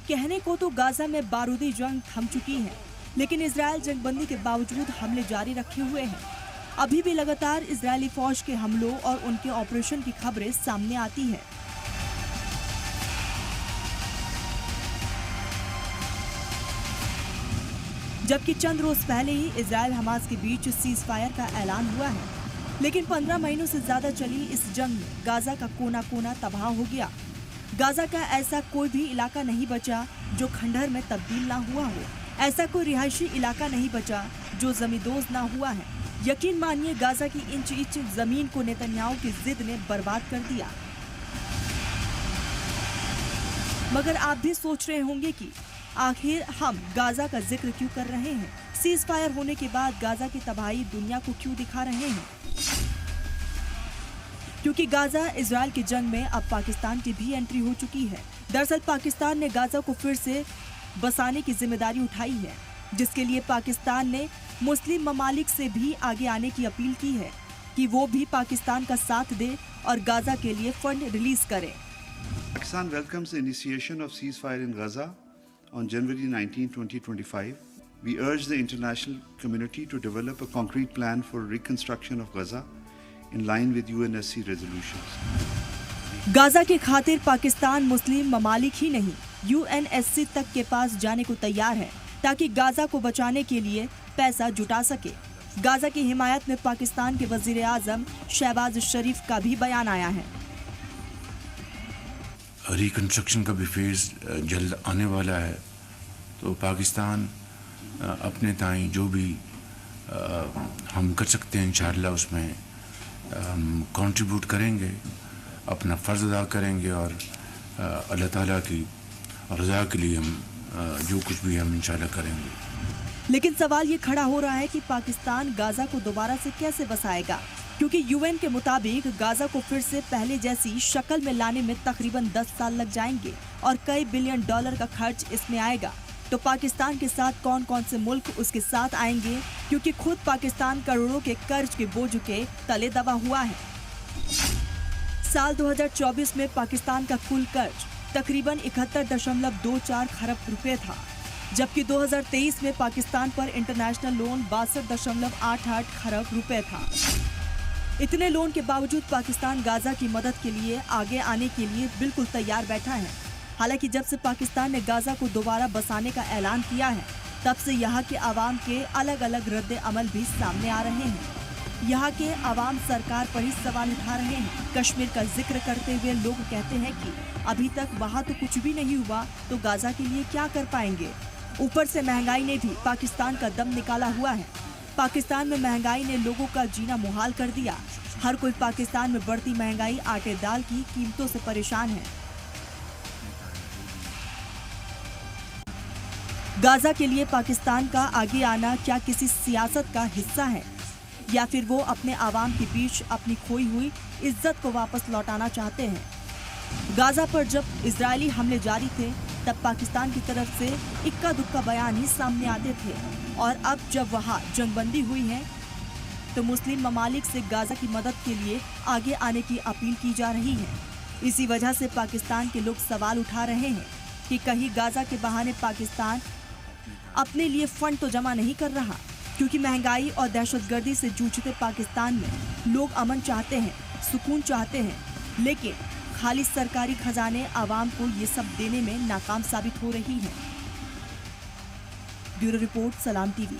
कहने को तो गाजा में बारूदी जंग थम चुकी है, लेकिन इजराइल जंगबंदी के बावजूद हमले जारी रखे हुए हैं। अभी भी लगातार इजरायली फौज के हमलों और उनके ऑपरेशन की खबरें सामने आती हैं। जबकि चंद रोज पहले ही इजराइल हमास के बीच सीज फायर का ऐलान हुआ है, लेकिन 15 महीनों से ज्यादा चली इस जंग में गाजा का कोना कोना तबाह हो गया। गाजा का ऐसा कोई भी इलाका नहीं बचा जो खंडहर में तब्दील ना हुआ हो। ऐसा कोई रिहायशी इलाका नहीं बचा जो जमींदोज ना हुआ है। यकीन मानिए, गाजा की इंच इंच जमीन को नेतन्याहू की जिद ने बर्बाद कर दिया। मगर आप भी सोच रहे होंगे कि आखिर हम गाजा का जिक्र क्यों कर रहे हैं? सीज फायर होने के बाद गाजा की तबाही दुनिया को क्यों दिखा रहे हैं? क्योंकि गाजा इजराइल की जंग में अब पाकिस्तान की भी एंट्री हो चुकी है। दरअसल पाकिस्तान ने गाजा को फिर से बसाने की जिम्मेदारी उठाई है, जिसके लिए पाकिस्तान ने मुस्लिम ममालिक से भी आगे आने की अपील की है कि वो भी पाकिस्तान का साथ दे और गाजा के लिए फंड रिलीज करे। Pakistan welcomes the initiation of ceasefire in Gaza on January 19, 2025. We urge the international community to develop a concrete plan for reconstruction of Gaza in line with UNSC resolutions. Gaza के खातिर पाकिस्तान मुस्लिम ममालिक ही नहीं, UNSC तक के पास जाने को तैयार है ताकि गाजा को बचाने के लिए पैसा जुटा सके। गाजा की हिमायत में पाकिस्तान के वजीर आजम शहबाज शरीफ का भी बयान आया है। रिकंस्ट्रक्शन का भी फेज जल्द आने वाला है, तो पाकिस्तान अपने ताईं जो भी हम कर सकते हैं इंशाअल्लाह उसमें हम कंट्रीब्यूट करेंगे, अपना फ़र्ज़ अदा करेंगे और अल्लाह ताला की रज़ा के लिए हम जो कुछ भी हम इंशाअल्लाह करेंगे। लेकिन सवाल ये खड़ा हो रहा है कि पाकिस्तान गाजा को दोबारा से कैसे बसाएगा, क्योंकि यूएन के मुताबिक गाजा को फिर से पहले जैसी शक्ल में लाने में तकरीबन 10 साल लग जाएंगे और कई बिलियन डॉलर का खर्च इसमें आएगा। तो पाकिस्तान के साथ कौन कौन से मुल्क उसके साथ आएंगे, क्योंकि खुद पाकिस्तान करोड़ों के कर्ज के बोझ के तले दबा हुआ है। साल 2024 में पाकिस्तान का कुल कर्ज तकरीबन 71.24 खरब रुपए था, जबकि 2023 में पाकिस्तान पर इंटरनेशनल लोन 62.88 खरब रुपए था। इतने लोन के बावजूद पाकिस्तान गाजा की मदद के लिए आगे आने के लिए बिल्कुल तैयार बैठा है। हालांकि जब से पाकिस्तान ने गाजा को दोबारा बसाने का ऐलान किया है, तब से यहाँ के अवाम के अलग अलग रद्द अमल भी सामने आ रहे हैं। यहाँ के अवाम सरकार पर ही सवाल उठा रहे हैं। कश्मीर का जिक्र करते हुए लोग कहते हैं कि अभी तक वहाँ तो कुछ भी नहीं हुआ, तो गाजा के लिए क्या कर पाएंगे। ऊपर से महंगाई ने भी पाकिस्तान का दम निकाला हुआ है। पाकिस्तान में महंगाई ने लोगों का जीना मुहाल कर दिया। हर कोई पाकिस्तान में बढ़ती महंगाई, आटे दाल की कीमतों से परेशान है। गाजा के लिए पाकिस्तान का आगे आना क्या किसी सियासत का हिस्सा है, या फिर वो अपने आवाम के बीच अपनी खोई हुई इज्जत को वापस लौटाना चाहते हैं? गाजा पर जब इजरायली हमले जारी थे, तब पाकिस्तान की तरफ से इक्का दुक्का बयान ही सामने आते थे, और अब जब वहाँ जंगबंदी हुई है तो मुस्लिम ममालिक से गाजा की मदद के लिए आगे आने की अपील की जा रही है। इसी वजह से पाकिस्तान के लोग सवाल उठा रहे हैं कि कहीं गाजा के बहाने पाकिस्तान अपने लिए फंड तो जमा नहीं कर रहा, क्योंकि महंगाई और दहशतगर्दी से जूझते पाकिस्तान में लोग अमन चाहते हैं, सुकून चाहते हैं, लेकिन खाली सरकारी खजाने आवाम को ये सब देने में नाकाम साबित हो रही हैं। ब्यूरो रिपोर्ट, सलाम टीवी।